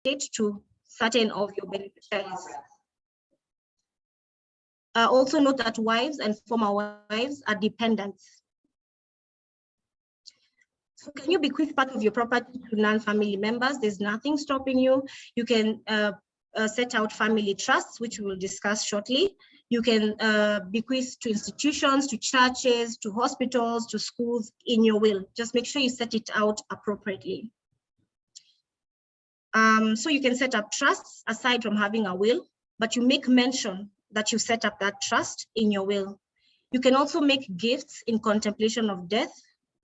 estate to certain of your beneficiaries. Also note that wives and former wives are dependents. So can you bequeath part of your property to non-family members? There's nothing stopping you. You can set out family trusts, which we will discuss shortly. You can bequeath to institutions, to churches, to hospitals, to schools in your will. Just make sure you set it out appropriately. So you can set up trusts aside from having a will, but you make mention that you set up that trust in your will. You can also make gifts in contemplation of death,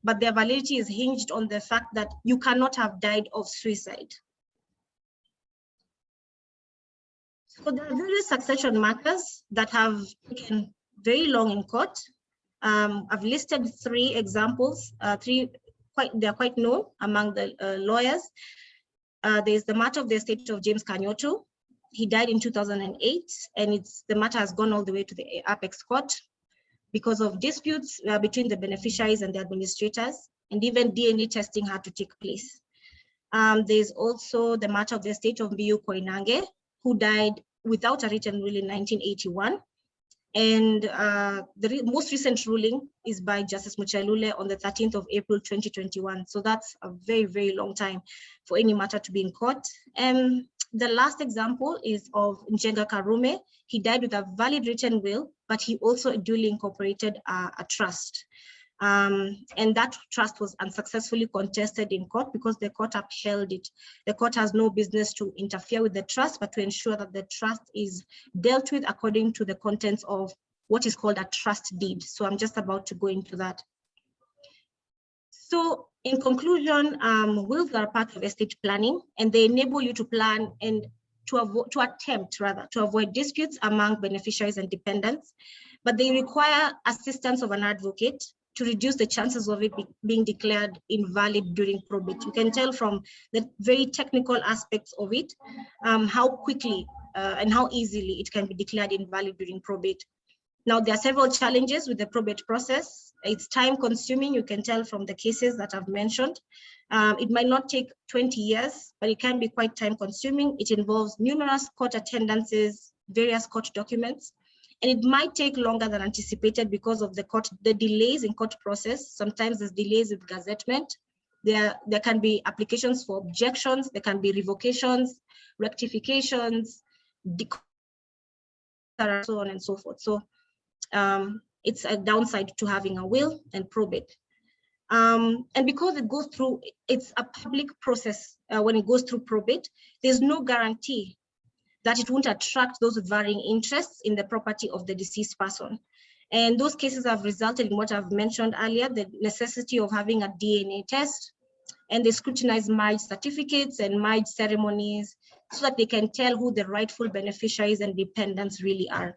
but their validity is hinged on the fact that you cannot have died of suicide. So there are various succession matters that have taken very long in court. I've listed 3 examples, they're quite known among the lawyers. There's the matter of the estate of James Kanyotu. He died in 2008, and the matter has gone all the way to the apex court because of disputes between the beneficiaries and the administrators, and even DNA testing had to take place. There's also the matter of the estate of Mbiu Koinange, who died without a written will in 1981. And the most recent ruling is by Justice Muchalule on the 13th of April, 2021. So that's a very, very long time for any matter to be in court. And the last example is of Njenga Karume. He died with a valid written will, but he also duly incorporated a trust. And that trust was unsuccessfully contested in court because the court upheld it. The court has no business to interfere with the trust, but to ensure that the trust is dealt with according to the contents of what is called a trust deed. So I'm just about to go into that. So in conclusion, wills are part of estate planning, and they enable you to plan and to attempt to avoid disputes among beneficiaries and dependents, but they require assistance of an advocate to reduce the chances of it being declared invalid during probate. You can tell from the very technical aspects of it, how quickly and how easily it can be declared invalid during probate. Now, there are several challenges with the probate process. It's time consuming, you can tell from the cases that I've mentioned. It might not take 20 years, but it can be quite time consuming. It involves numerous court attendances, various court documents, and it might take longer than anticipated because of the delays in court process. Sometimes there's delays with gazettement. There can be applications for objections, there can be revocations, rectifications, so on and so forth. So it's a downside to having a will and probate. And because it goes through, it's a public process when it goes through probate, there's no guarantee that it won't attract those with varying interests in the property of the deceased person. And those cases have resulted in what I've mentioned earlier, the necessity of having a DNA test, and they scrutinize marriage certificates and marriage ceremonies so that they can tell who the rightful beneficiaries and dependents really are.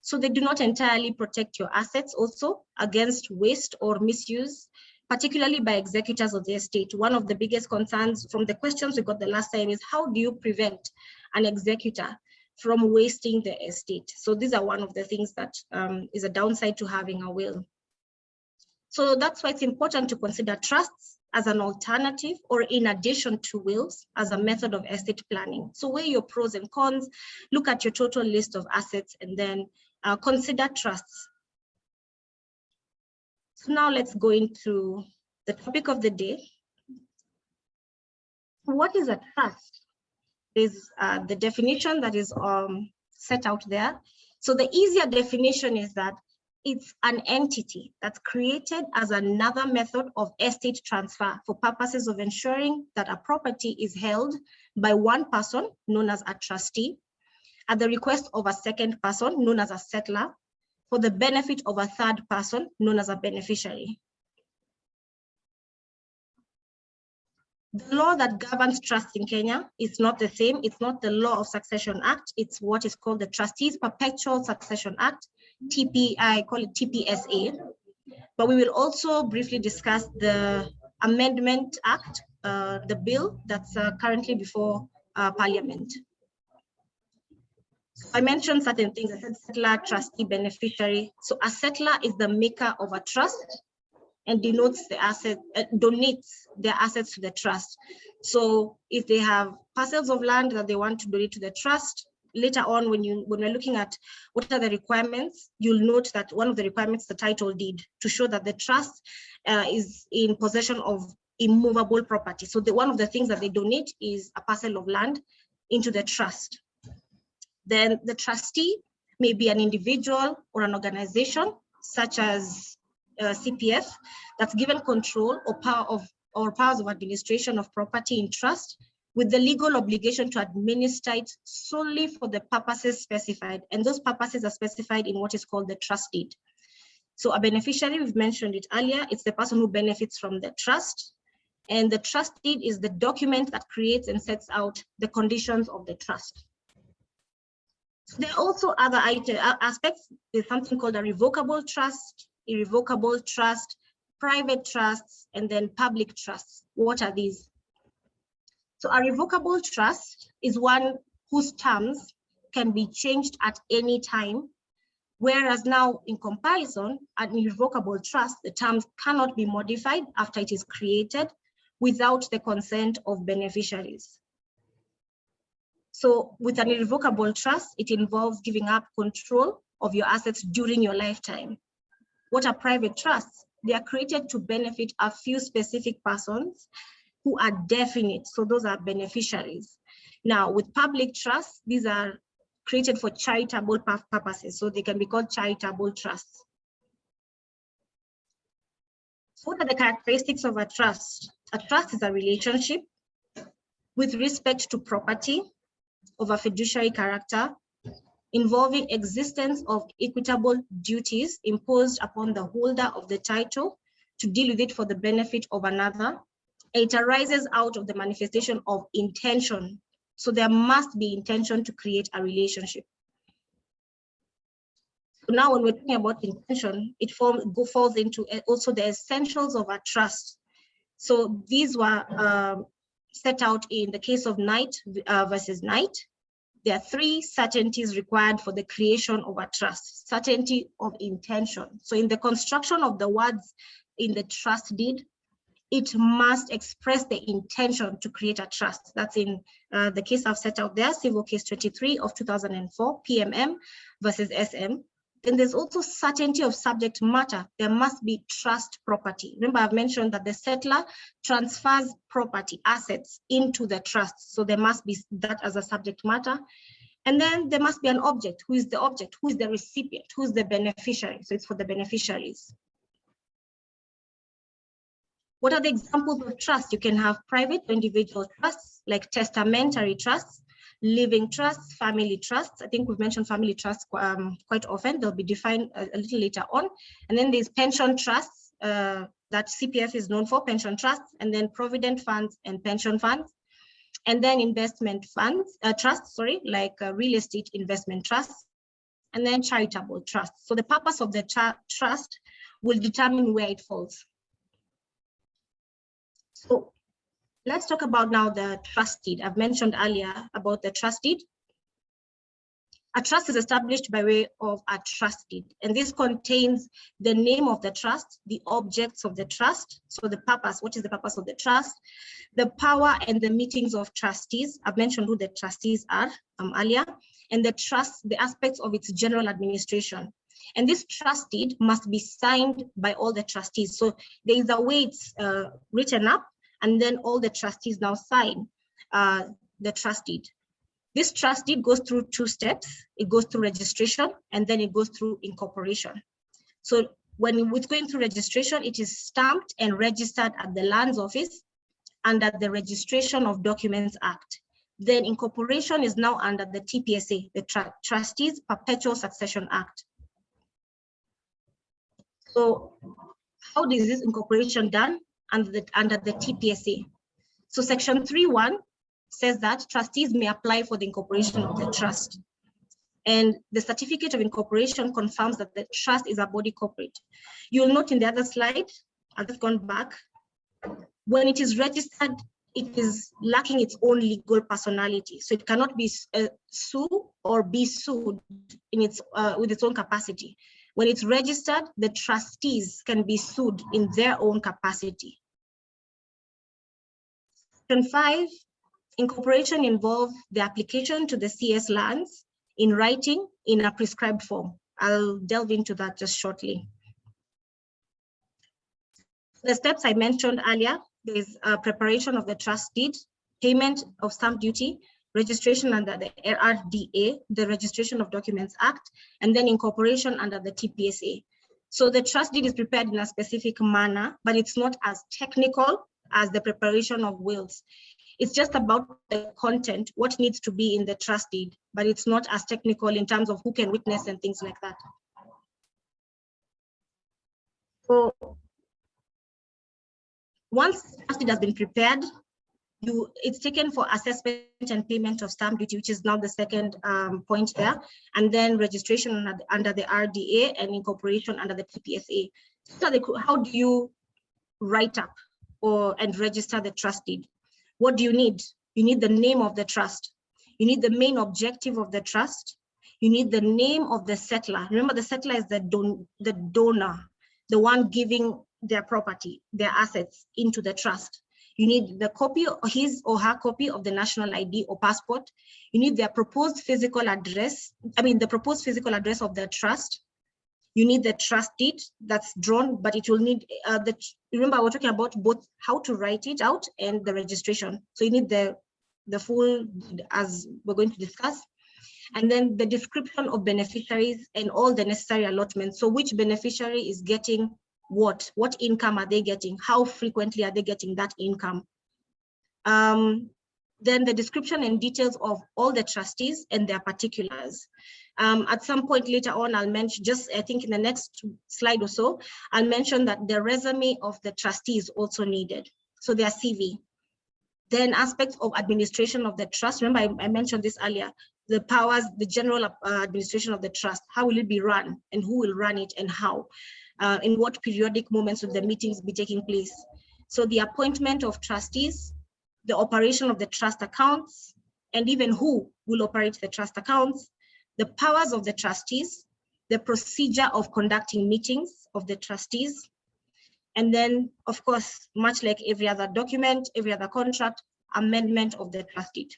So they do not entirely protect your assets also against waste or misuse, particularly by executors of the estate. One of the biggest concerns from the questions we got the last time is how do you prevent an executor from wasting the estate? So these are one of the things that is a downside to having a will. So that's why it's important to consider trusts as an alternative or in addition to wills as a method of estate planning. So weigh your pros and cons, look at your total list of assets, and then consider trusts. So now let's go into the topic of the day. What is a trust? There's the definition that is set out there. So the easier definition is that it's an entity that's created as another method of estate transfer for purposes of ensuring that a property is held by one person, known as a trustee, at the request of a second person, known as a settler, for the benefit of a third person, known as a beneficiary. The law that governs trusts in Kenya is not the same. It's not the Law of Succession Act. It's what is called the Trustees Perpetual Succession Act, I call it TPSA. But we will also briefly discuss the Amendment Act, the bill that's currently before Parliament. So I mentioned certain things. I said settler, trustee, beneficiary. So a settler is the maker of a trust, and denotes the asset, donates their assets to the trust. So if they have parcels of land that they want to donate to the trust, later on when we're looking at what are the requirements, you'll note that one of the requirements is the title deed to show that the trust is in possession of immovable property. So one of the things that they donate is a parcel of land into the trust. Then the trustee may be an individual or an organization, such as CPF, that's given control or powers of administration of property in trust, with the legal obligation to administer it solely for the purposes specified. And those purposes are specified in what is called the trust deed. So a beneficiary, we've mentioned it earlier, it's the person who benefits from the trust. And the trust deed is the document that creates and sets out the conditions of the trust. There are also other aspects. There's something called a revocable trust, irrevocable trust, private trusts, and then public trusts. What are these? So a revocable trust is one whose terms can be changed at any time, whereas now in comparison, an irrevocable trust, the terms cannot be modified after it is created without the consent of beneficiaries. So with an irrevocable trust, it involves giving up control of your assets during your lifetime. What are private trusts? They are created to benefit a few specific persons who are definite. So those are beneficiaries. Now with public trusts, these are created for charitable purposes. So they can be called charitable trusts. So what are the characteristics of a trust? A trust is a relationship with respect to property of a fiduciary character, involving existence of equitable duties imposed upon the holder of the title to deal with it for the benefit of another. It arises out of the manifestation of intention. So there must be intention to create a relationship. So now when we're talking about intention, it falls into also the essentials of a trust. So these were set out in the case of Knight versus Knight. There are three certainties required for the creation of a trust. Certainty of intention. So in the construction of the words in the trust deed, it must express the intention to create a trust. That's in the case I've set out there, Civil Case 23 of 2004, PMM versus SM. Then there's also certainty of subject matter. There must be trust property. Remember, I've mentioned that the settlor transfers property, assets into the trust. So there must be that as a subject matter. And then there must be an object. Who is the object? Who is the recipient? Who is the beneficiary? So it's for the beneficiaries. What are the examples of trust? You can have private or individual trusts, like testamentary trusts, living trusts, family trusts. I think we've mentioned family trusts quite often. They'll be defined a little later on. And then there's pension trusts that CPF is known for, pension trusts, and then provident funds and pension funds. And then investment funds, trusts, like real estate investment trusts, and then charitable trusts. So the purpose of the trust will determine where it falls. So let's talk about now the trust deed. I've mentioned earlier about the trust deed. A trust is established by way of a trust deed, and this contains the name of the trust, the objects of the trust, so the purpose, what is the purpose of the trust, the power and the meetings of trustees. I've mentioned who the trustees are earlier, and the trust, the aspects of its general administration. And this trust deed must be signed by all the trustees. So there is a way it's written up, and then all the trustees now sign the trust deed. This trust deed goes through two steps. It goes through registration, and then it goes through incorporation. So when it's going through registration, it is stamped and registered at the Lands Office under the Registration of Documents Act. Then incorporation is now under the TPSA, the Trustees Perpetual Succession Act. So how is this incorporation done? Under the TPSA. So section 3.1 says that trustees may apply for the incorporation of the trust. And the certificate of incorporation confirms that the trust is a body corporate. You'll note in the other slide, I've just gone back, when it is registered, it is lacking its own legal personality. So it cannot be sue or be sued in its with its own capacity. When it's registered, the trustees can be sued in their own capacity. Section 5, incorporation involves the application to the CS lands in writing in a prescribed form. I'll delve into that just shortly. The steps I mentioned earlier, there's preparation of the trust deed, payment of stamp duty, registration under the RDA, the Registration of Documents Act, and then incorporation under the TPSA. So the trust deed is prepared in a specific manner, but it's not as technical as the preparation of wills. It's just about the content, what needs to be in the trust deed, but it's not as technical in terms of who can witness and things like that. So once the trust deed has been prepared, it's taken for assessment and payment of stamp duty, which is now the second point there, and then registration under the RDA and incorporation under the TPSA. So how do you write up and register the trust deed? What do you need? You need the name of the trust. You need the main objective of the trust. You need the name of the settlor. Remember, the settlor is the donor, the one giving their property, their assets into the trust. You need the copy, his or her copy of the national ID or passport. You need their proposed physical address, the proposed physical address of the trust. You need the trust deed that's drawn, but it will need, remember we're talking about both how to write it out and the registration. So you need the full deed as we're going to discuss. And then the description of beneficiaries and all the necessary allotments. So which beneficiary is getting what income are they getting? How frequently are they getting that income? Then the description and details of all the trustees and their particulars. At some point later on, I'll mention, I think in the next slide or so, I'll mention that the resume of the trustee is also needed. So their CV. Then aspects of administration of the trust. Remember, I mentioned this earlier, the powers, the general administration of the trust. How will it be run and who will run it and how? In what periodic moments will the meetings be taking place? So the appointment of trustees, the operation of the trust accounts, and even who will operate the trust accounts, the powers of the trustees, the procedure of conducting meetings of the trustees, and then, of course, much like every other document, every other contract, amendment of the trust deed.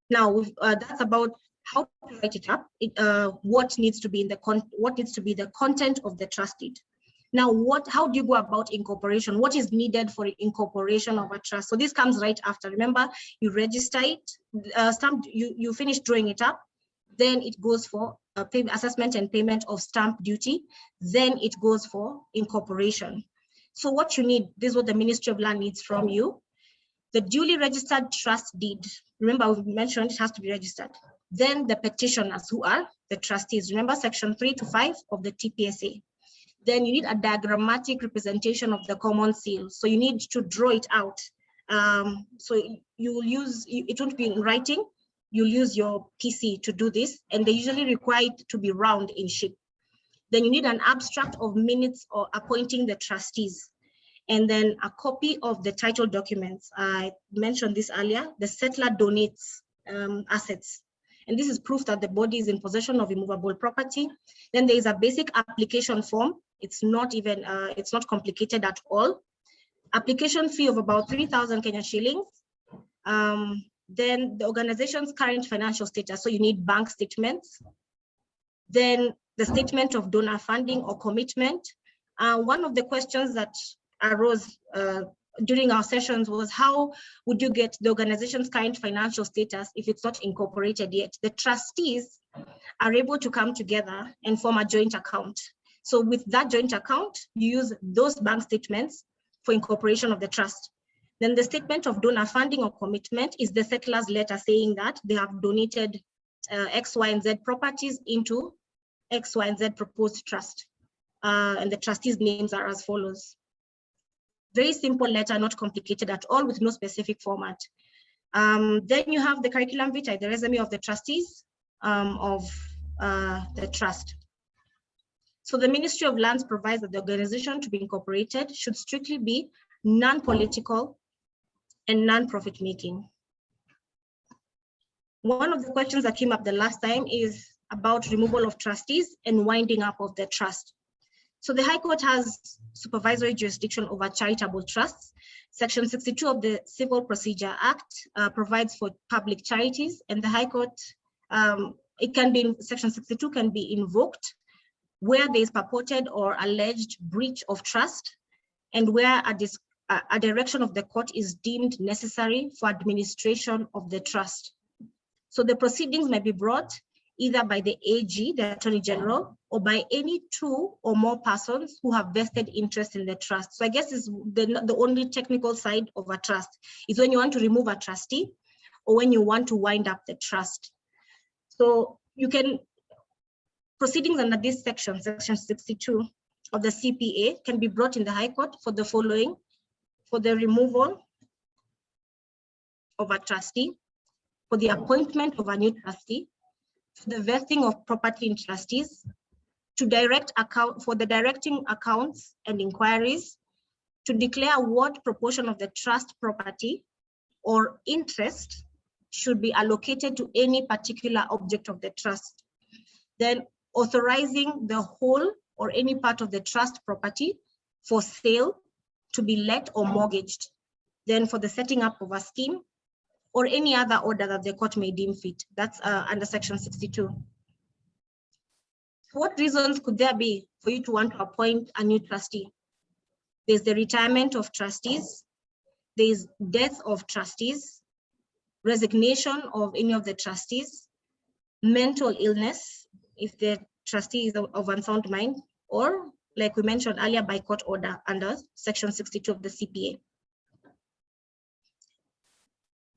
Now, that's about how to write it up, what needs to be in the content of the trust deed. Now, how do you go about incorporation? What is needed for incorporation of a trust? So this comes right after. Remember, you register it, you finish drawing it up, then it goes for assessment and payment of stamp duty, then it goes for incorporation. So what you need, this is what the Ministry of Land needs from you. The duly registered trust deed. Remember, we mentioned it has to be registered. Then the petitioners, who are the trustees. Remember section 3 to 5 of the TPSA. Then you need a diagrammatic representation of the common seal. So you need to draw it out. So you will use, it won't be in writing, you'll use your PC to do this, and they usually require it to be round in shape. Then you need an abstract of minutes or appointing the trustees. And then a copy of the title documents. I mentioned this earlier, the settler donates assets. And this is proof that the body is in possession of immovable property. Then there is a basic application form. It's not complicated at all. Application fee of about 3,000 Kenyan shillings. Then the organization's current financial status. So you need bank statements. Then the statement of donor funding or commitment. One of the questions that arose during our sessions was, how would you get the organization's current financial status if it's not incorporated yet? The trustees are able to come together and form a joint account. So with that joint account, you use those bank statements for incorporation of the trust. Then the statement of donor funding or commitment is the settlor's letter saying that they have donated X, Y, and Z properties into X, Y, and Z proposed trust. And the trustees' names are as follows. Very simple letter, not complicated at all, with no specific format. Then you have the curriculum vitae, the resume of the trustees of the trust. So the Ministry of Lands provides that the organization to be incorporated should strictly be non-political and non-profit making. One of the questions that came up the last time is about removal of trustees and winding up of the trust. So the High Court has supervisory jurisdiction over charitable trusts. Section 62 of the Civil Procedure Act provides for public charities, and the High Court, Section 62 can be invoked where there is purported or alleged breach of trust and where a direction of the court is deemed necessary for administration of the trust. So the proceedings may be brought either by the AG, the Attorney General, or by any two or more persons who have vested interest in the trust. So I guess it's the only technical side of a trust is when you want to remove a trustee or when you want to wind up the trust. So you can, proceedings under this section, section 62 of the CPA, can be brought in the High Court for the following: for the removal of a trustee, for the appointment of a new trustee, for the vesting of property in trustees, for the directing accounts and inquiries, to declare what proportion of the trust property or interest should be allocated to any particular object of the trust. Then authorizing the whole or any part of the trust property for sale, to be let or mortgaged. Then for the setting up of a scheme or any other order that the court may deem fit. That's under section 62. What reasons could there be for you to want to appoint a new trustee? There's the retirement of trustees, there's death of trustees, resignation of any of the trustees, mental illness, if the trustee is of unsound mind, or like we mentioned earlier, by court order under section 62 of the CPA.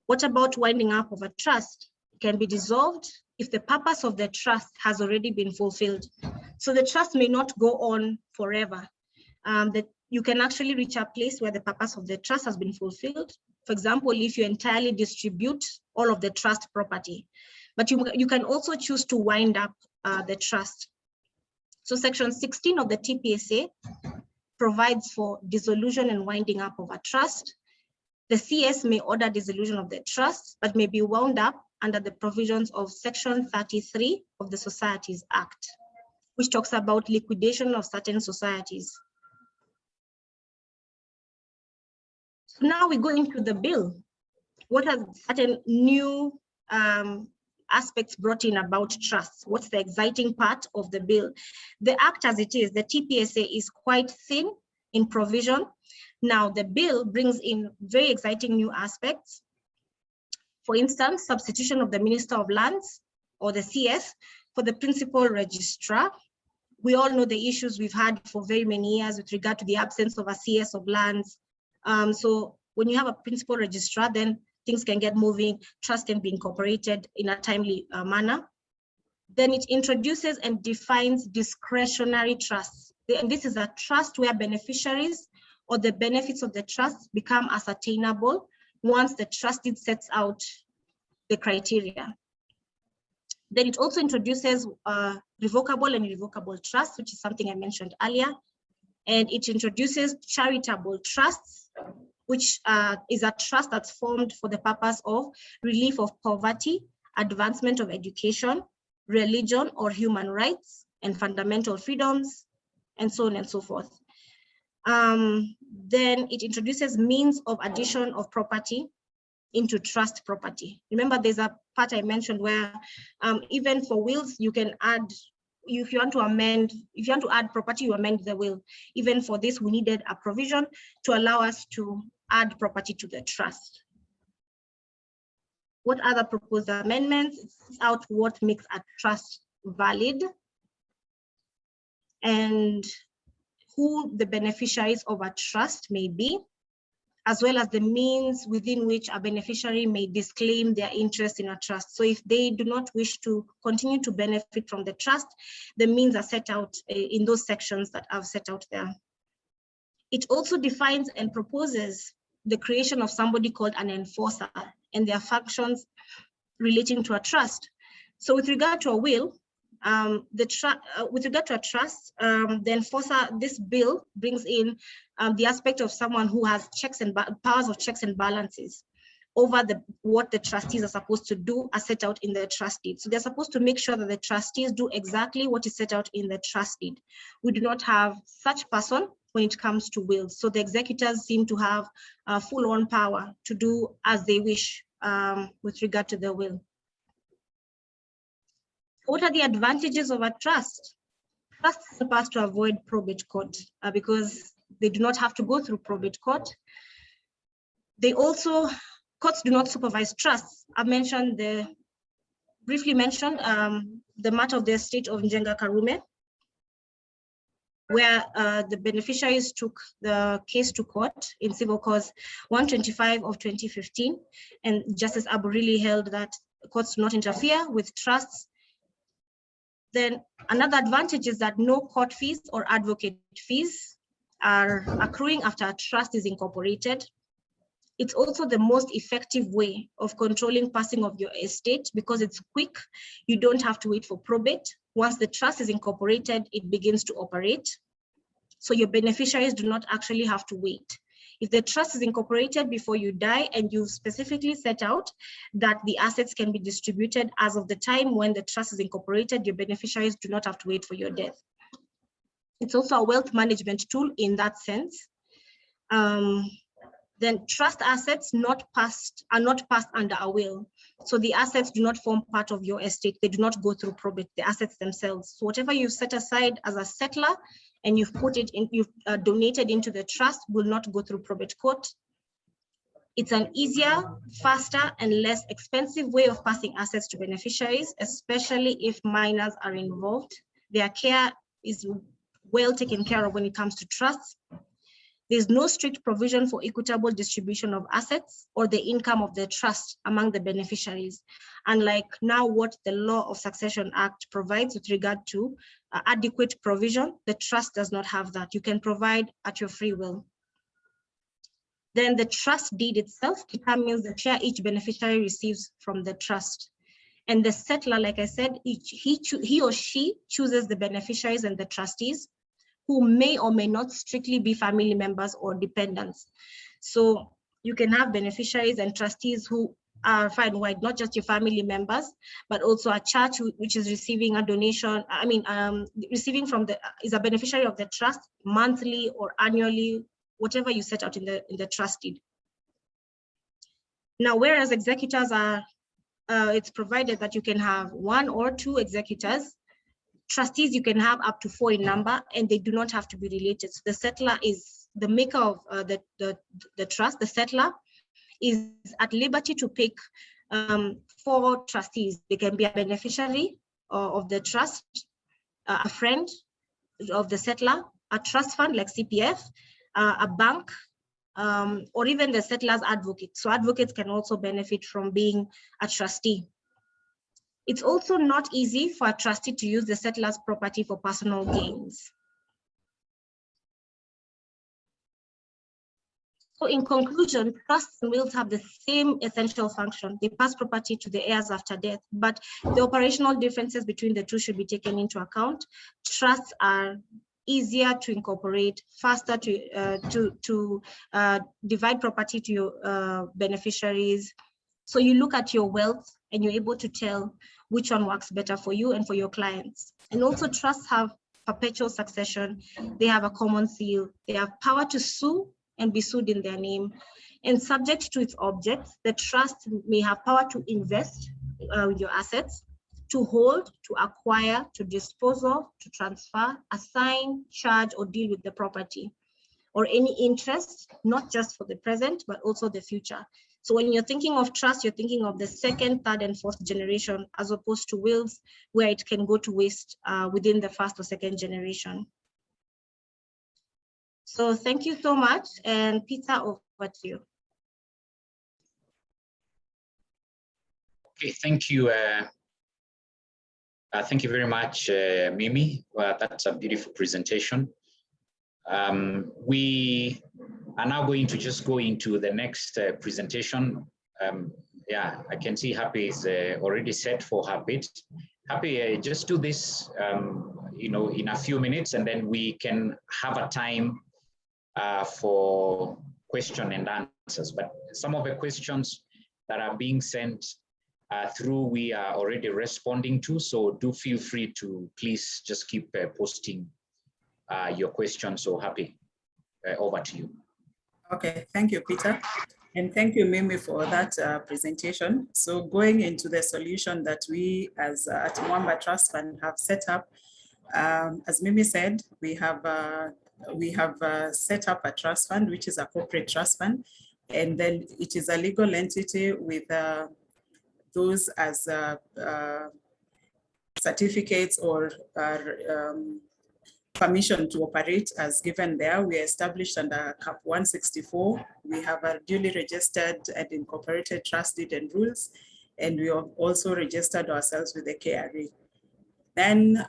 What about winding up of a trust? It can be dissolved if the purpose of the trust has already been fulfilled. So the trust may not go on forever. You can actually reach a place where the purpose of the trust has been fulfilled. For example, if you entirely distribute all of the trust property, but you can also choose to wind up the trust. So section 16 of the TPSA provides for dissolution and winding up of a trust. The CS may order dissolution of the trust, but may be wound up under the provisions of section 33 of the Societies Act, which talks about liquidation of certain societies. So now we go into the bill. What are certain new aspects brought in about trusts? What's the exciting part of the bill? The act as it is, the TPSA, is quite thin in provision. Now the bill brings in very exciting new aspects. For instance, substitution of the Minister of Lands, or the CS, for the principal registrar. We all know the issues we've had for very many years with regard to the absence of a CS of lands. So when you have a principal registrar, then things can get moving, trust can be incorporated in a timely manner. Then it introduces and defines discretionary trusts. And this is a trust where beneficiaries or the benefits of the trust become ascertainable once the trustee sets out the criteria. Then it also introduces revocable and irrevocable trusts, which is something I mentioned earlier. And it introduces charitable trusts, which is a trust that's formed for the purpose of relief of poverty, advancement of education, religion or human rights, and fundamental freedoms, and so on and so forth. Then it introduces means of addition of property into trust property. Remember, there's a part I mentioned where even for wills, you can add, if you want to add property, you amend the will. Even for this, we needed a provision to allow us to add property to the trust. What other proposed amendments? It sets out what makes a trust valid and who the beneficiaries of a trust may be, as well as the means within which a beneficiary may disclaim their interest in a trust. So if they do not wish to continue to benefit from the trust, the means are set out in those sections that I've set out there. It also defines and proposes the creation of somebody called an enforcer and their functions relating to a trust. So with regard to a will, with regard to a trust, the enforcer, this bill brings in the aspect of someone who has checks and powers of checks and balances. over what the trustees are supposed to do as set out in the trust deed. So they're supposed to make sure that the trustees do exactly what is set out in the trust deed. We do not have such person when it comes to wills. So the executors seem to have full-on power to do as they wish with regard to the will. What are the advantages of a trust? Trusts help us to avoid probate court because they do not have to go through probate court. They also, courts do not supervise trusts. I mentioned briefly mentioned the matter of the estate of Njenga Karume, where the beneficiaries took the case to court in civil cause 125 of 2015, and Justice Aburili held that courts do not interfere with trusts. Then another advantage is that no court fees or advocate fees are accruing after a trust is incorporated. It's also the most effective way of controlling passing of your estate because it's quick. You don't have to wait for probate. Once the trust is incorporated, it begins to operate. So your beneficiaries do not actually have to wait. If the trust is incorporated before you die and you've specifically set out that the assets can be distributed as of the time when the trust is incorporated, your beneficiaries do not have to wait for your death. It's also a wealth management tool in that sense. Then trust assets are not passed under a will. So the assets do not form part of your estate. They do not go through probate, the assets themselves. So whatever you set aside as a settler and you've put it in, you've donated into the trust will not go through probate court. It's an easier, faster, and less expensive way of passing assets to beneficiaries, especially if minors are involved. Their care is well taken care of when it comes to trusts. There's no strict provision for equitable distribution of assets or the income of the trust among the beneficiaries. Unlike now what the Law of Succession Act provides with regard to adequate provision, the trust does not have that. You can provide at your free will. Then the trust deed itself determines the share each beneficiary receives from the trust. And the settler, like I said, he or she chooses the beneficiaries and the trustees, who may or may not strictly be family members or dependents. So you can have beneficiaries and trustees who are far and wide, not just your family members, but also a church which is receiving a donation, receiving from is a beneficiary of the trust monthly or annually, whatever you set out in the trust deed. Now, whereas executors are, it's provided that you can have 1 or 2 executors. Trustees, you can have up to 4 in number, and they do not have to be related. So the settler is the maker of the trust. The settler is at liberty to pick 4 trustees. They can be a beneficiary of the trust, a friend of the settler, a trust fund like CPF, a bank, or even the settler's advocate. So advocates can also benefit from being a trustee. It's also not easy for a trustee to use the settler's property for personal gains. So in conclusion, trusts and wills have the same essential function. They pass property to the heirs after death, but the operational differences between the two should be taken into account. Trusts are easier to incorporate, faster to divide property to your beneficiaries. So you look at your wealth and you're able to tell which one works better for you and for your clients. And also trusts have perpetual succession. They have a common seal. They have power to sue and be sued in their name. And subject to its objects, the trust may have power to invest with your assets, to hold, to acquire, to dispose of, to transfer, assign, charge, or deal with the property, or any interest, not just for the present, but also the future. So when you're thinking of trust, you're thinking of the 2nd, 3rd, and 4th generation, as opposed to wills, where it can go to waste within the 1st or 2nd generation. So thank you so much, and Peter, over to you. Okay, thank you. Thank you very much, Mimi. Well, that's a beautiful presentation. We are now going to just go into the next presentation. Yeah, I can see Happy is already set for her bit. Happy, just do this, in a few minutes, and then we can have a time for question and answers. But some of the questions that are being sent through, we are already responding to. So do feel free to please just keep posting your questions. So happy. Over to you. Okay, thank you, Peter. And thank you, Mimi, for that presentation. So going into the solution that we as at Mwamba Trust Fund have set up, as Mimi said, we have set up a trust fund, which is a corporate trust fund. And then it is a legal entity with those as certificates or permission to operate as given there. We are established under Cap 164. We have a duly registered and incorporated trust deed and rules, and we have also registered ourselves with the KRA. Then,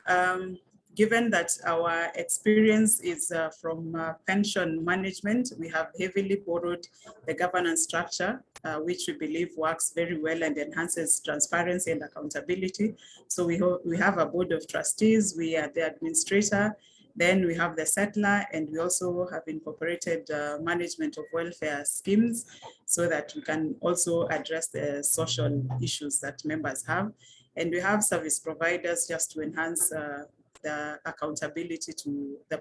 given that our experience is from pension management, we have heavily borrowed the governance structure, which we believe works very well and enhances transparency and accountability. So we have a board of trustees, we are the administrator, then we have the settler, and we also have incorporated management of welfare schemes so that we can also address the social issues that members have. And we have service providers just to enhance the accountability to the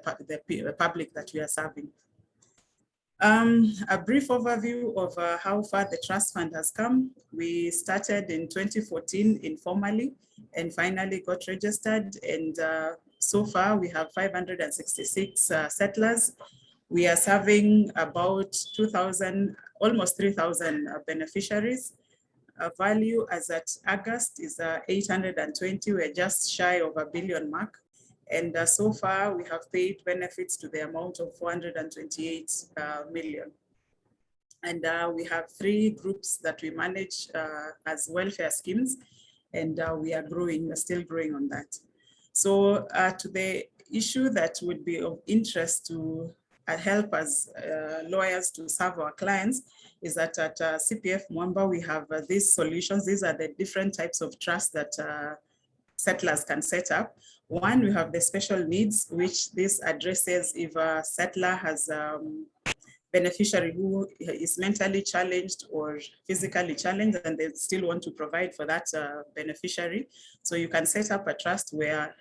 public that we are serving. A brief overview of how far the trust fund has come. We started in 2014 informally and finally got registered, and so far we have 566 settlers. We are serving about 2,000, almost 3,000 beneficiaries. Value as at August is 820. We're just shy of a billion mark. And so far we have paid benefits to the amount of 428 million. And we have 3 groups that we manage as welfare schemes, and we are growing, we're still growing on that. So to the issue that would be of interest to help us lawyers to serve our clients is that at CPF Mwamba, we have these solutions. These are the different types of trust that settlers can set up. One, we have the special needs, which this addresses if a settler has beneficiary who is mentally challenged or physically challenged and they still want to provide for that beneficiary. So you can set up a trust where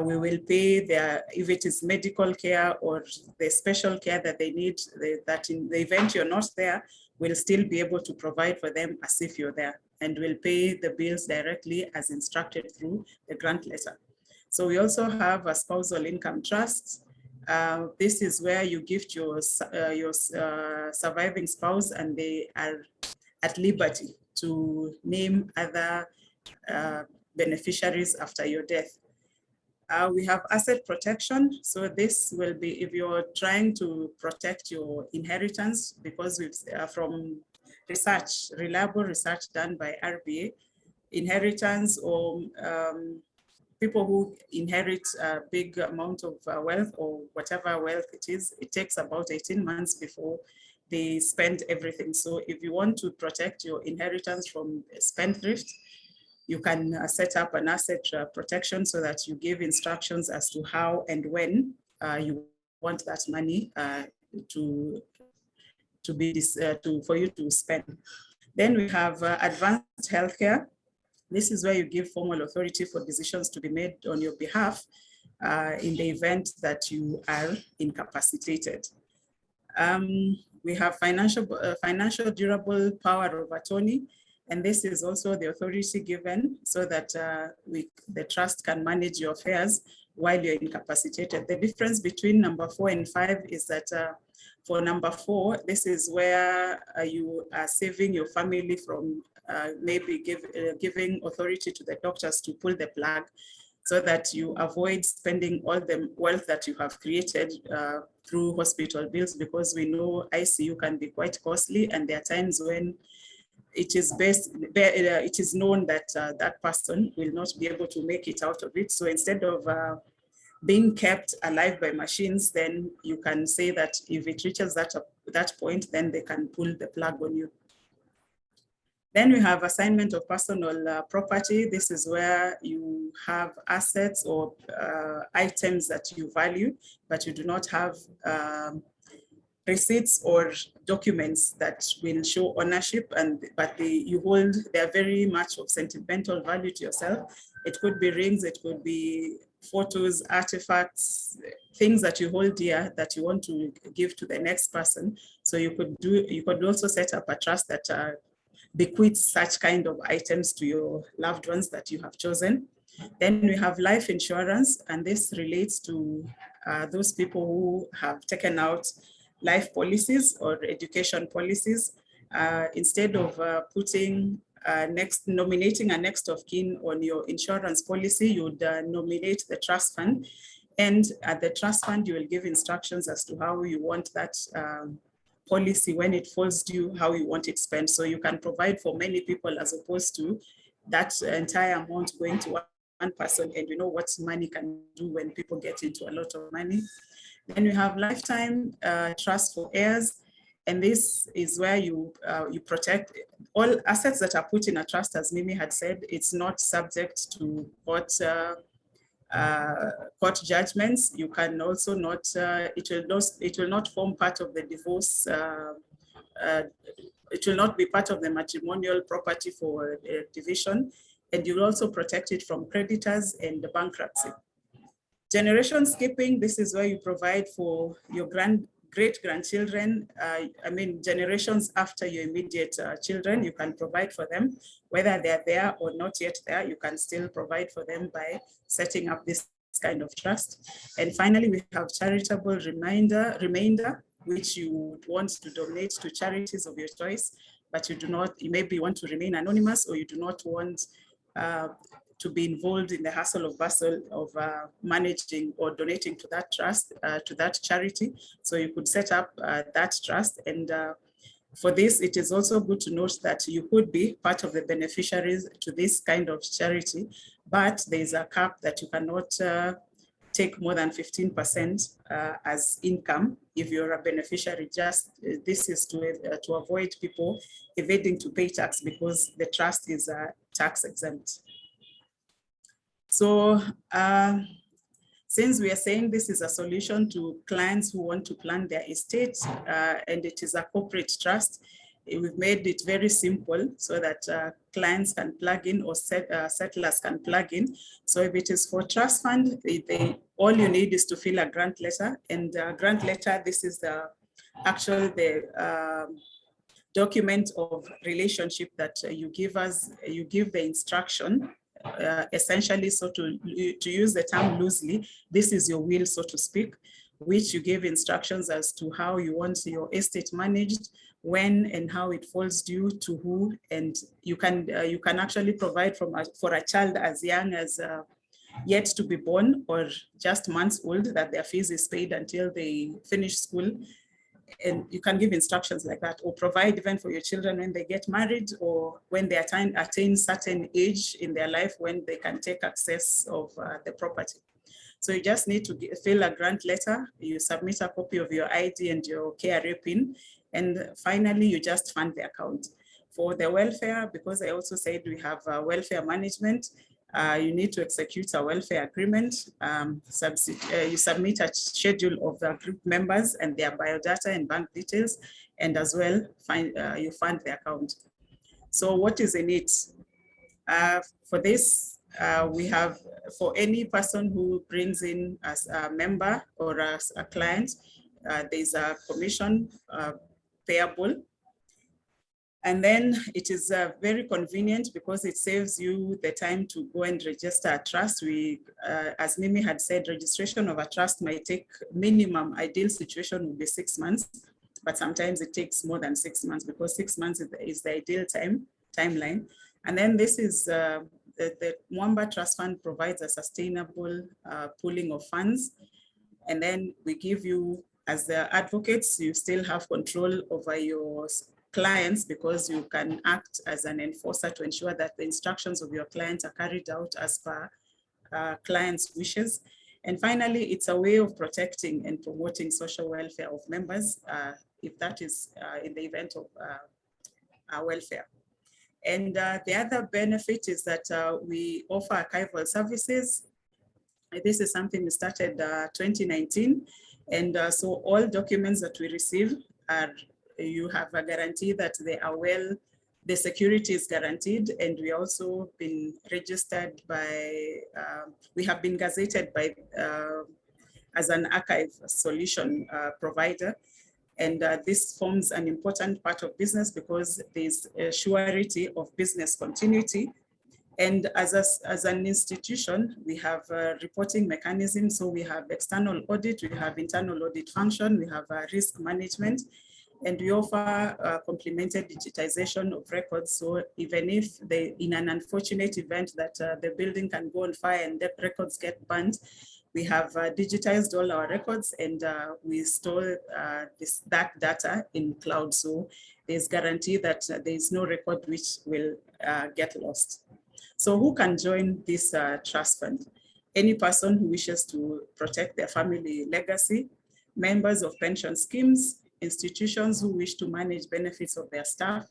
we will pay their, if it is medical care or the special care that they need, that in the event you're not there, we'll still be able to provide for them as if you're there, and we'll pay the bills directly as instructed through the grant letter. So we also have a spousal income trust. This is where you gift your surviving spouse and they are at liberty to name other beneficiaries after your death. We have asset protection. So this will be if you're trying to protect your inheritance, because we've from research, reliable research done by RBA, inheritance or people who inherit a big amount of wealth or whatever wealth it is, it takes about 18 months before they spend everything. So if you want to protect your inheritance from spendthrift, you can set up an asset protection so that you give instructions as to how and when you want that money for you to spend. Then we have advanced healthcare. This is where you give formal authority for decisions to be made on your behalf in the event that you are incapacitated. We have financial durable power of attorney, and this is also the authority given so that the trust can manage your affairs while you're incapacitated. The difference between number 4 and 5 is that for number 4, this is where you are saving your family from maybe giving authority to the doctors to pull the plug, so that you avoid spending all the wealth that you have created through hospital bills, because we know ICU can be quite costly, and there are times when it is known that that person will not be able to make it out of it. So instead of being kept alive by machines, then you can say that if it reaches that point, then they can pull the plug on you. Then we have assignment of personal property. This is where you have assets or items that you value, but you do not have receipts or documents that will show ownership, but they are very much of sentimental value to yourself. It could be rings, it could be photos, artifacts, things that you hold dear that you want to give to the next person. So you could also set up a trust that bequeaths such kind of items to your loved ones that you have chosen. Then we have life insurance, and this relates to those people who have taken out life policies or education policies. Instead of nominating a next of kin on your insurance policy, you would nominate the trust fund. And at the trust fund, you will give instructions as to how you want that policy, when it falls due, how you want it spent. So you can provide for many people as opposed to that entire amount going to one person, and you know what money can do when people get into a lot of money. Then we have lifetime trust for heirs. And this is where you protect all assets that are put in a trust. As Mimi had said, it's not subject to court judgments. You can also not, it will not form part of the divorce. It will not be part of the matrimonial property for division. And you'll also protect it from creditors and the bankruptcy. Generation skipping, this is where you provide for your great-grandchildren, generations after your immediate children. You can provide for them, whether they're there or not yet there, you can still provide for them by setting up this kind of trust. And finally, we have charitable remainder, which you would want to donate to charities of your choice, but you maybe want to remain anonymous, or you do not want to be involved in the hustle of bustle of managing or donating to that trust, to that charity. So you could set up that trust. And for this, it is also good to note that you could be part of the beneficiaries to this kind of charity, but there's a cap that you cannot take more than 15% as income if you're a beneficiary. Just this is to avoid people evading to pay tax, because the trust is tax exempt. So since we are saying this is a solution to clients who want to plan their estate, and it is a corporate trust, we've made it very simple so that clients can plug in, or settlers can plug in. So if it is for trust fund, all you need is to fill a grant letter. And grant letter, this is the document of relationship that you give us. You give the instruction. Essentially, so to use the term loosely, this is your will, so to speak, which you give instructions as to how you want your estate managed, when and how it falls due to who, and you can actually provide for a child as young as yet to be born or just months old, that their fees is paid until they finish school. And you can give instructions like that, or provide even for your children when they get married, or when they attain certain age in their life when they can take access of the property. So you just need to fill a grant letter, you submit a copy of your ID and your KRA PIN, and finally you just fund the account. For the welfare, because I also said we have welfare management, you need to execute a welfare agreement. You submit a schedule of the group members and their biodata and bank details, and as well you fund the account. So what is in it? For this, we have, for any person who brings in as a member or as a client, there's a commission payable. And then it is very convenient because it saves you the time to go and register a trust. As Mimi had said, registration of a trust might take minimum, ideal situation would be 6 months, but sometimes it takes more than 6 months, because 6 months is the ideal timeline. And then this is, the Mwamba Trust Fund provides a sustainable pooling of funds. And then we give you, as the advocates, you still have control over your clients, because you can act as an enforcer to ensure that the instructions of your clients are carried out as per clients' wishes. And finally, it's a way of protecting and promoting social welfare of members, if that is in the event of welfare. And the other benefit is that we offer archival services. This is something we started 2019. And so all documents that we receive are, you have a guarantee that they are well, the security is guaranteed, and we also been registered by, we have been gazetted by, as an archive solution provider. And this forms an important part of business because there's a surety of business continuity. And as an institution, we have a reporting mechanism. So we have external audit, we have internal audit function, we have risk management, and we offer complemented digitization of records. So even if in an unfortunate event that the building can go on fire and the records get burned, we have digitized all our records, and we store that data in cloud. So there's guarantee that there is no record which will get lost. So who can join this trust fund? Any person who wishes to protect their family legacy, members of pension schemes, institutions who wish to manage benefits of their staff,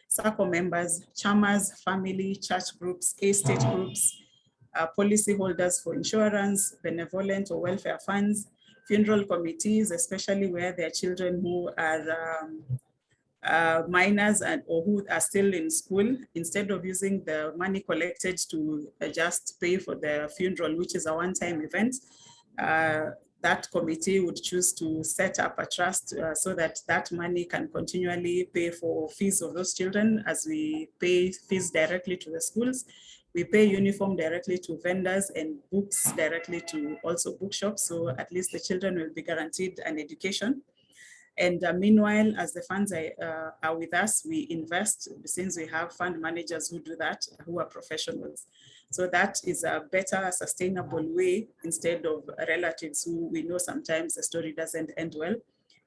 SACCO members, chamas, family, church groups, estate groups, policy holders for insurance, benevolent or welfare funds, funeral committees, especially where there are children who are minors or who are still in school. Instead of using the money collected to just pay for the funeral, which is a one-time event, that committee would choose to set up a trust so that that money can continually pay for fees of those children. As we pay fees directly to the schools, we pay uniform directly to vendors and books directly to also bookshops. So at least the children will be guaranteed an education. And meanwhile, as the funds are with us, we invest, since we have fund managers who do that, who are professionals. So that is a better sustainable way instead of relatives who we know sometimes the story doesn't end well.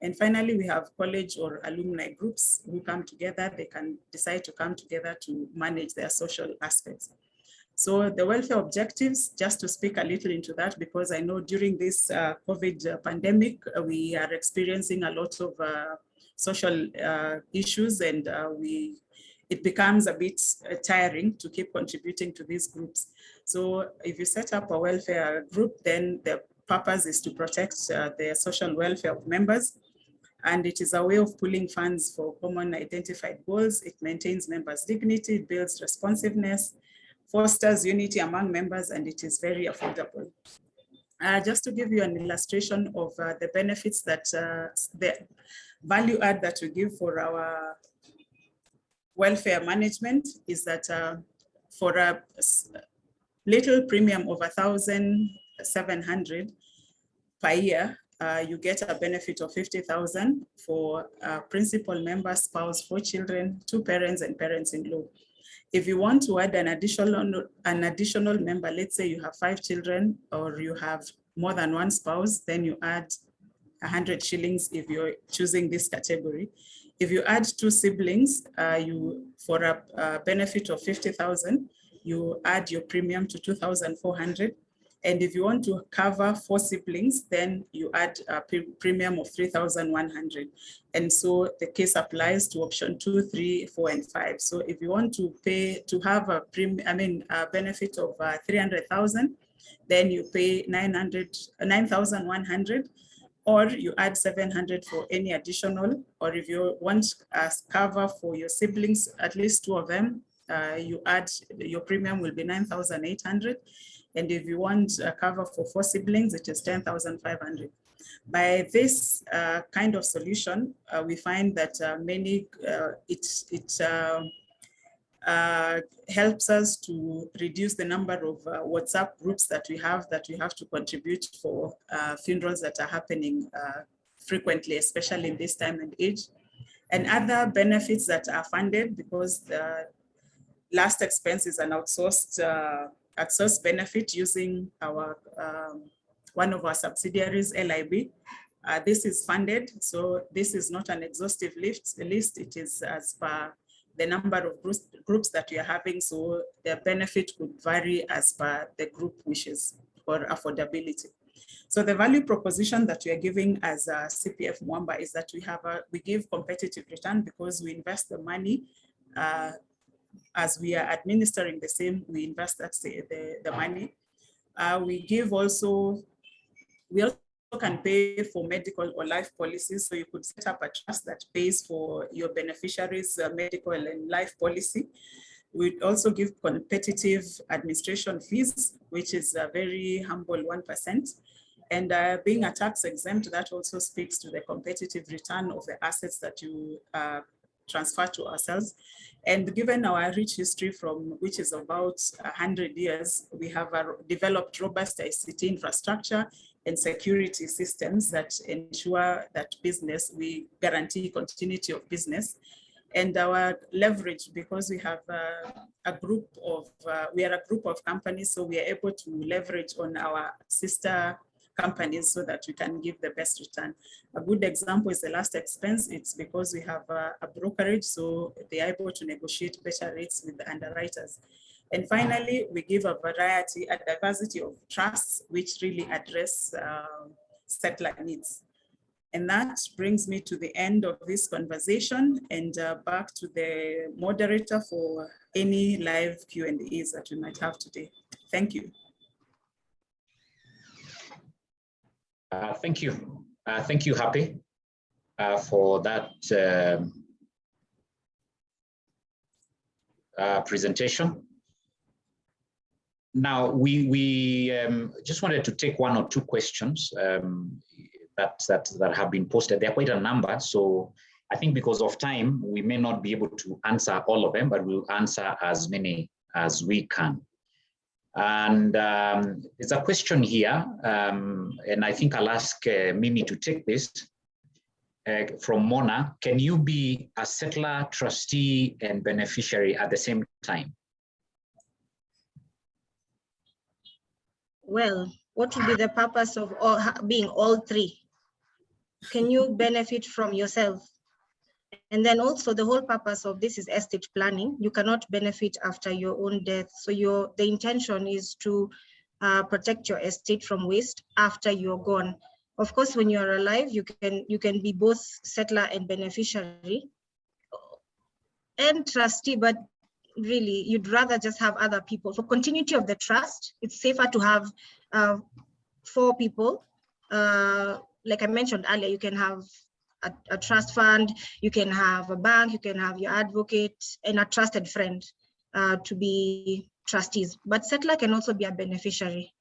And finally, we have college or alumni groups who come together. They can decide to come together to manage their social aspects. So the welfare objectives, just to speak a little into that, because I know during this COVID pandemic, we are experiencing a lot of social issues, and it becomes a bit tiring to keep contributing to these groups. So if you set up a welfare group, then the purpose is to protect the social welfare of members. And it is a way of pooling funds for common identified goals. It maintains members' dignity, it builds responsiveness, fosters unity among members, and it is very affordable. Just to give you an illustration of the benefits that the value add that we give for our welfare management is that for a little premium of 1,700 per year, you get a benefit of 50,000 for principal member, spouse, 4 children, 2 parents, and parents-in-law. If you want to add an additional member, let's say you have 5 children or you have more than 1 spouse, then you add 100 shillings if you're choosing this category. If you add 2 siblings, for a benefit of 50,000, you add your premium to 2,400. And if you want to cover 4 siblings, then you add a premium of 3,100. And so the case applies to option 2, 3, 4, and 5. So if you want to pay to have a benefit of 300,000, then you pay 9,100, or you add 700 for any additional. Or if you want a cover for your siblings, at least 2 of them, you add, your premium will be 9,800. And if you want a cover for 4 siblings, it is 10,500. By this kind of solution, we find that it helps us to reduce the number of WhatsApp groups that we have to contribute for funerals that are happening frequently, especially in this time and age. And other benefits that are funded, because the last expense is an outsourced benefit using our one of our subsidiaries, LIB. This is funded, so this is not an exhaustive list. It is as per the number of groups that we are having, so the benefit could vary as per the group wishes or affordability. So the value proposition that we are giving as a CPF Mwamba is that we give competitive return because we invest the money as we are administering the same, we invest the money. We also can pay for medical or life policies. So you could set up a trust that pays for your beneficiaries' medical and life policy. We also give competitive administration fees, which is a very humble 1%. And being a tax exempt, that also speaks to the competitive return of the assets that you transfer to ourselves. And given our rich history from which is about 100 years, we have developed robust ICT infrastructure and security systems that ensure that we guarantee continuity of business. And our leverage, because we have we are a group of companies, so we are able to leverage on our sister companies so that we can give the best return. A good example is the last expense. It's because we have a brokerage, so they are able to negotiate better rates with the underwriters. And finally, we give a diversity of trusts, which really address settler needs. And that brings me to the end of this conversation and back to the moderator for any live Q&As that we might have today. Thank you. Thank you. Thank you, Happy, for that presentation. Now, we just wanted to take one or two questions that have been posted. There are quite a number, so I think because of time, we may not be able to answer all of them, but we'll answer as many as we can. And there's a question here, and I think I'll ask Mimi to take this from Mona. Can you be a settler, trustee, and beneficiary at the same time? Well, what would be the purpose of being all three? Can you benefit from yourself? And then also the whole purpose of this is estate planning. You cannot benefit after your own death. So the intention is to protect your estate from waste after you're gone. Of course, when you're alive, you can be both settler and beneficiary and trustee, but really you'd rather just have other people. For continuity of the trust, it's safer to have 4 people. Like I mentioned earlier, you can have a trust fund, you can have a bank, you can have your advocate and a trusted friend to be trustees. But settler can also be a beneficiary.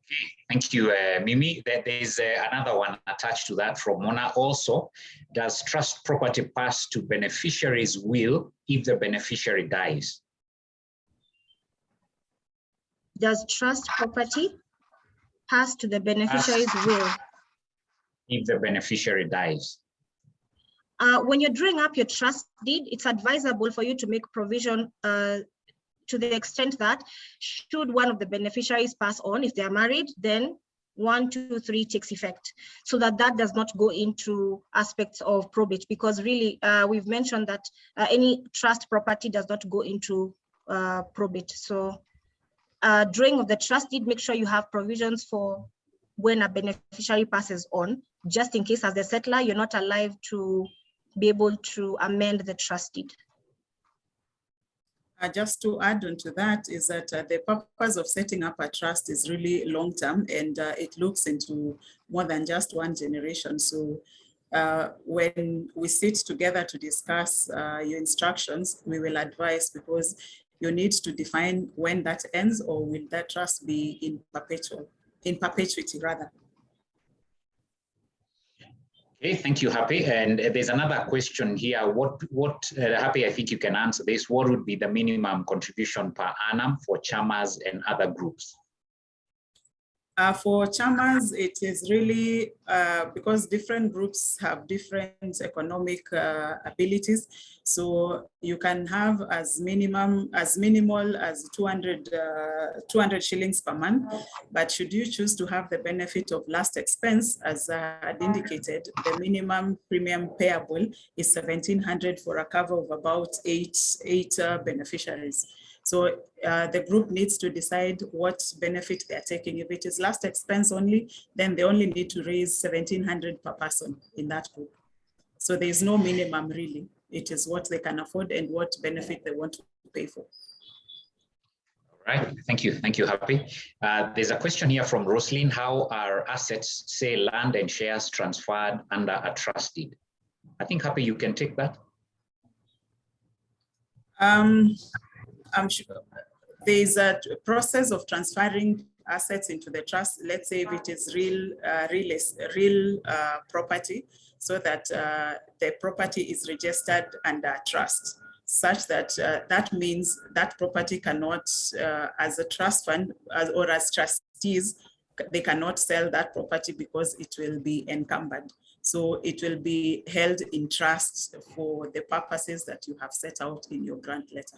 Okay, thank you, Mimi. There is another one attached to that from Mona also. Does trust property pass to beneficiaries' will if the beneficiary dies? Does trust property pass to the beneficiary's will if the beneficiary dies? When you're drawing up your trust deed, it's advisable for you to make provision to the extent that should one of the beneficiaries pass on, if they're married, then 1, 2, 3 takes effect, so that does not go into aspects of probate, because really we've mentioned that any trust property does not go into probate. So drawing of the trust deed, make sure you have provisions for when a beneficiary passes on, just in case as the settler, you're not alive to be able to amend the trust deed. Just to add on to that is that the purpose of setting up a trust is really long-term, and it looks into more than just one generation. So when we sit together to discuss your instructions, we will advise, because you need to define when that ends, or will that trust be in perpetuity rather. Okay, thank you, Happy. And there's another question here. Happy, I think you can answer this. What would be the minimum contribution per annum for chamas and other groups? For chamas, it is really because different groups have different economic abilities. So you can have as minimal as 200 shillings per month. But should you choose to have the benefit of last expense, as I had indicated, the minimum premium payable is 1,700 for a cover of about eight beneficiaries. So the group needs to decide what benefit they're taking. If it is last expense only, then they only need to raise 1,700 per person in that group. So there's no minimum really. It is what they can afford and what benefit they want to pay for. All Right, thank you, Happy. There's a question here from Roslyn. How are assets, say land and shares, transferred under a trust deed? I think, Happy, you can take that. I'm sure there's a process of transferring assets into the trust. Let's say if it is real property, so that the property is registered under trust, such that that means that property cannot, as a trust fund or as trustees, they cannot sell that property because it will be encumbered. So it will be held in trust for the purposes that you have set out in your grant letter.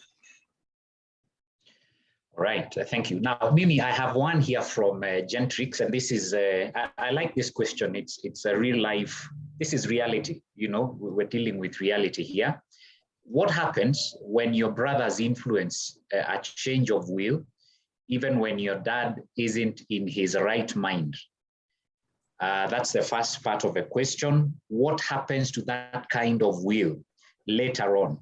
All right, thank you. Now, Mimi, I have one here from Gentrix, and this is, I like this question. It's a real life, this is reality. You know, we're dealing with reality here. What happens when your brothers influence a change of will, even when your dad isn't in his right mind? That's the first part of the question. What happens to that kind of will later on?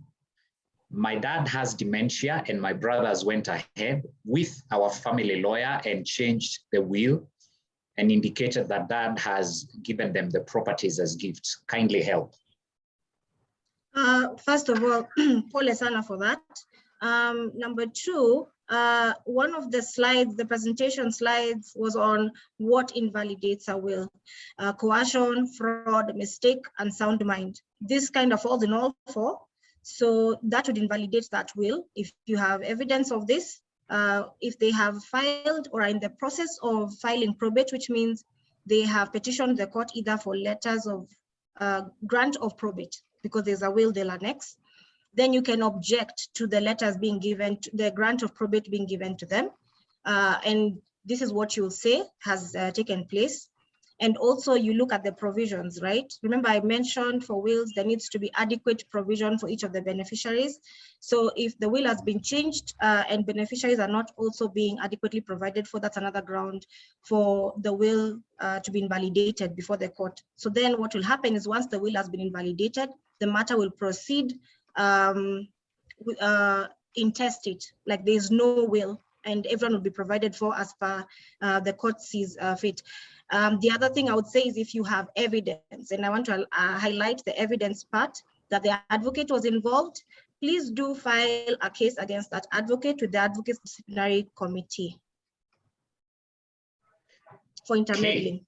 My dad has dementia and my brothers went ahead with our family lawyer and changed the will and indicated that dad has given them the properties as gifts. Kindly help. First of all, Paul Sana for that. Number two, one of the slides, the presentation slides, was on what invalidates a will. Coercion, fraud, mistake, and sound mind. This kind of falls in all four. So that would invalidate that will. If you have evidence of this, if they have filed or are in the process of filing probate, which means they have petitioned the court either for letters of grant of probate, because there's a will they'll annex, then you can object to the letters being given, to the grant of probate being given to them. And this is what you'll say has taken place. And also you look at the provisions, right? Remember I mentioned for wills, there needs to be adequate provision for each of the beneficiaries. So if the will has been changed and beneficiaries are not also being adequately provided for, that's another ground for the will to be invalidated before the court. So then what will happen is once the will has been invalidated, the matter will proceed intestate, like there's no will, and everyone will be provided for as per the court sees fit. The other thing I would say is if you have evidence, and I want to highlight the evidence part, that the advocate was involved, please do file a case against that advocate with the advocate's disciplinary committee for intermeddling. Okay.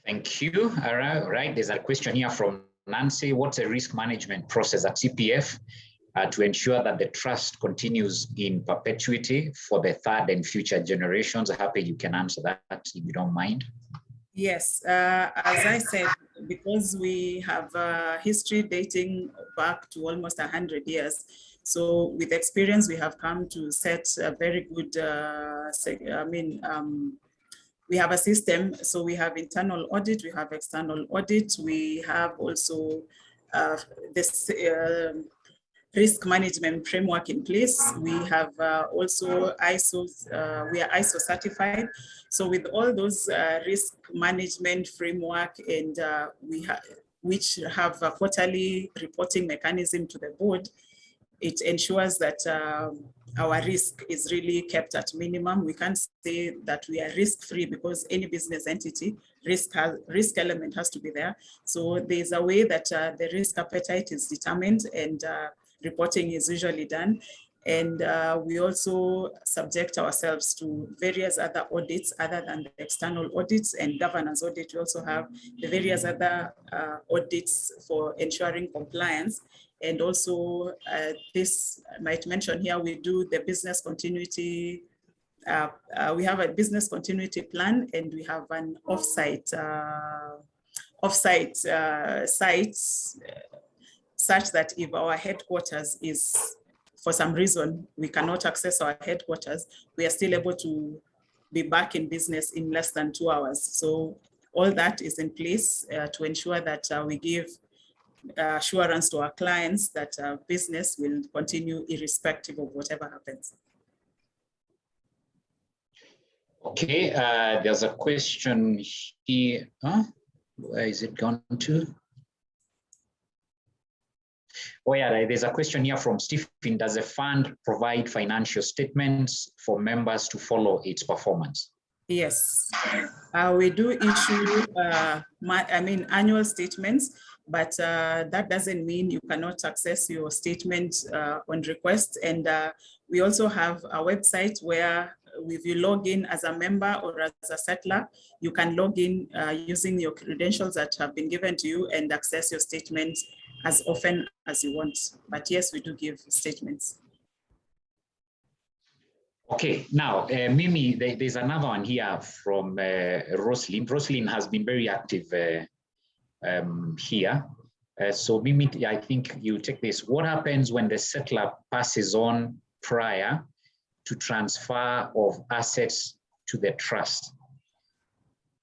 Thank you. All right. There's a question here from Nancy. What's a risk management process at CPF to ensure that the trust continues in perpetuity for the third and future generations? Happy you can answer that if you don't mind. Yes, as I said, because we have a history dating back to almost 100 years. So with experience, we have come to set a very good, we have a system. So we have internal audit, we have external audit, we have also this risk management framework in place. We have also ISO, we are ISO certified. So with all those risk management framework and which have a quarterly reporting mechanism to the board, it ensures that our risk is really kept at minimum. We can't say that we are risk-free because any business entity, risk element has to be there. So there's a way that the risk appetite is determined and reporting is usually done. And we also subject ourselves to various other audits other than the external audits and governance audit. We also have the various other audits for ensuring compliance. And also this I might mention here, we do the business continuity. We have a business continuity plan and we have an offsite sites such that if our headquarters is, for some reason, we cannot access our headquarters, we are still able to be back in business in less than 2 hours. So all that is in place to ensure that we give assurance to our clients that business will continue irrespective of whatever happens. Okay, there's a question here. Where is it gone to? Oh yeah, there's a question here from Stephen. Does the fund provide financial statements for members to follow its performance? Yes, we do issue, annual statements, but that doesn't mean you cannot access your statement on request. And we also have a website where if you log in as a member or as a settler, you can log in using your credentials that have been given to you and access your statements as often as you want. But yes, we do give statements. Okay, now, Mimi, there's another one here from Roslyn. Roslyn has been very active here. So Mimi, I think you take this. What happens when the settler passes on prior to transfer of assets to the trust?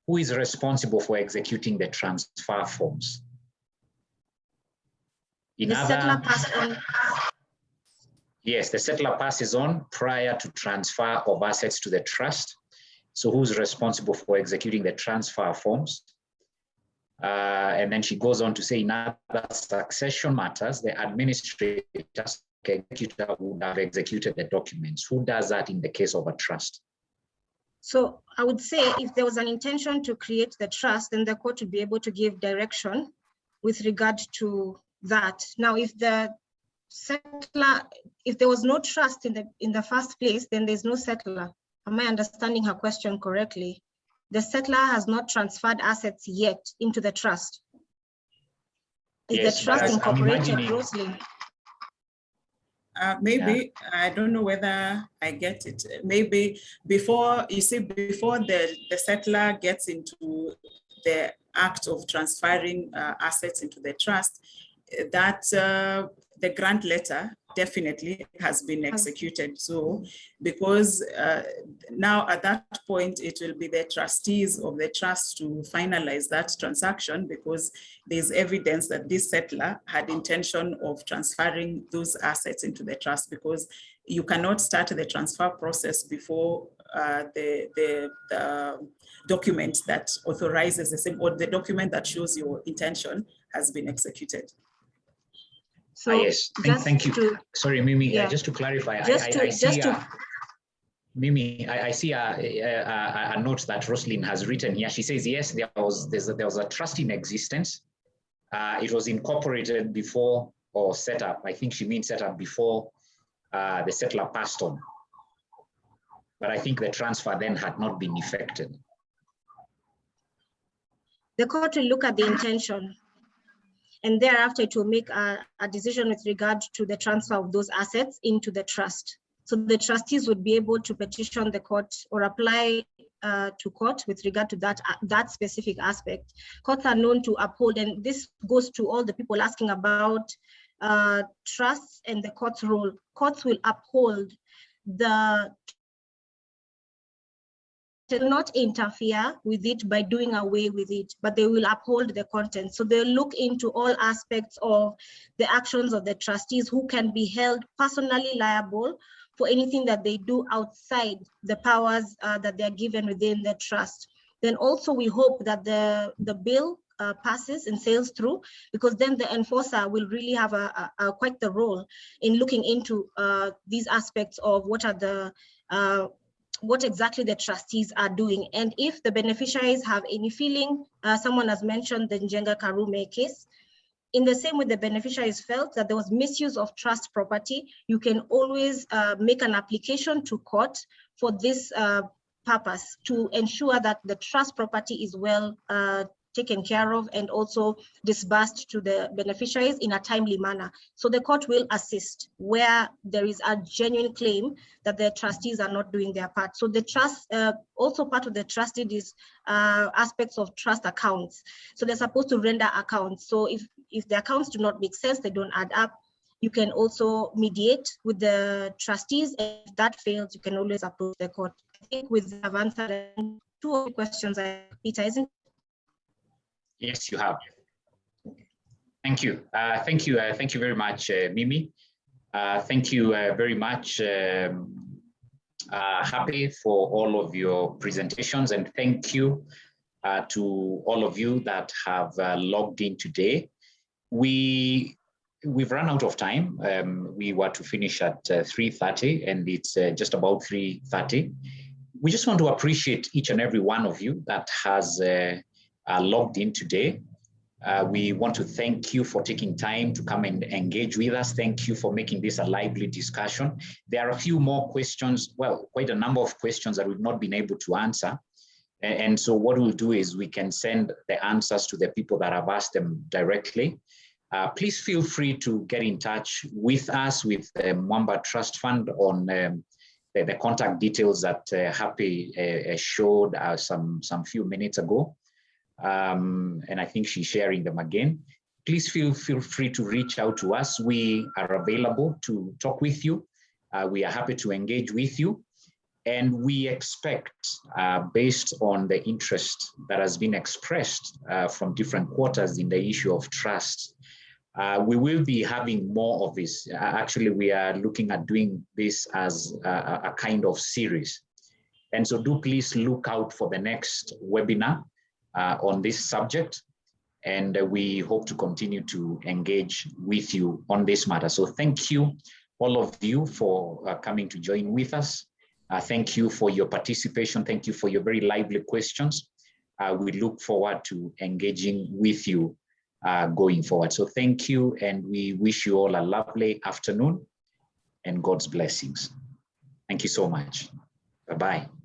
Who is responsible for executing the transfer forms? Settler passed on. Yes, the settler passes on prior to transfer of assets to the trust. So who's responsible for executing the transfer forms? And then she goes on to say, in other succession matters, the administrator, executor would have executed the documents. Who does that in the case of a trust? So I would say if there was an intention to create the trust, then the court would be able to give direction with regard to that. Now, if the settler, if there was no trust in the first place, then there's no settler. Am I understanding her question correctly? The settler has not transferred assets yet into the trust. Is yes, the trust incorporated, Rosalie? Maybe, yeah. I don't know whether I get it. Maybe before, you see, before the settler gets into the act of transferring assets into the trust, that the grant letter definitely has been executed. So because now at that point, it will be the trustees of the trust to finalize that transaction, because there's evidence that this settler had intention of transferring those assets into the trust, because you cannot start the transfer process before the document that authorizes the same, or the document that shows your intention has been executed. So yes, thank you. Sorry, Mimi, yeah. Just to clarify, Mimi, I see a note that Roslyn has written here. She says, yes, there was a trust in existence. It was incorporated before or set up. I think she means set up before the settler passed on. But I think the transfer then had not been effected. The court will look at the intention, and thereafter it will make a decision with regard to the transfer of those assets into the trust. So the trustees would be able to petition the court or apply to court with regard to that specific aspect. Courts are known to uphold, and this goes to all the people asking about trusts and the court's role. Courts will uphold will not interfere with it by doing away with it, but they will uphold the content. So they'll look into all aspects of the actions of the trustees, who can be held personally liable for anything that they do outside the powers that they're given within the trust. Then also we hope that the bill passes and sails through, because then the enforcer will really have quite the role in looking into these aspects of what exactly the trustees are doing. And if the beneficiaries have any feeling, someone has mentioned the Njenga Karume case, in the same way the beneficiaries felt that there was misuse of trust property, you can always make an application to court for this purpose, to ensure that the trust property is well taken care of and also disbursed to the beneficiaries in a timely manner. So the court will assist where there is a genuine claim that the trustees are not doing their part. So the trust, also part of the trustee is aspects of trust accounts. So they're supposed to render accounts. So if the accounts do not make sense, they don't add up, you can also mediate with the trustees. If that fails, you can always approach the court. I think I've answered two of the questions, Peter, isn't it? Yes, you have. Thank you. Thank you very much, Mimi. Thank you very much, Happy, for all of your presentations, and thank you to all of you that have logged in today. We we've run out of time. We were to finish at 3:30 and it's just about 3:30. We just want to appreciate each and every one of you that has logged in today. We want to thank you for taking time to come and engage with us. Thank you for making this a lively discussion. There are a few more questions, well, quite a number of questions that we've not been able to answer. And so what we'll do is we can send the answers to the people that have asked them directly. Please feel free to get in touch with us, with the Mwamba Trust Fund on the contact details that Happy showed some few minutes ago. And I think she's sharing them again. Please feel free to reach out to us. We are available to talk with you. We are happy to engage with you. And we expect, based on the interest that has been expressed from different quarters in the issue of trust, we will be having more of this. Actually, we are looking at doing this as a kind of series. And so do please look out for the next webinar on this subject. And we hope to continue to engage with you on this matter. So thank you, all of you, for coming to join with us. Thank you for your participation. Thank you for your very lively questions. We look forward to engaging with you going forward. So thank you, and we wish you all a lovely afternoon and God's blessings. Thank you so much. Bye-bye.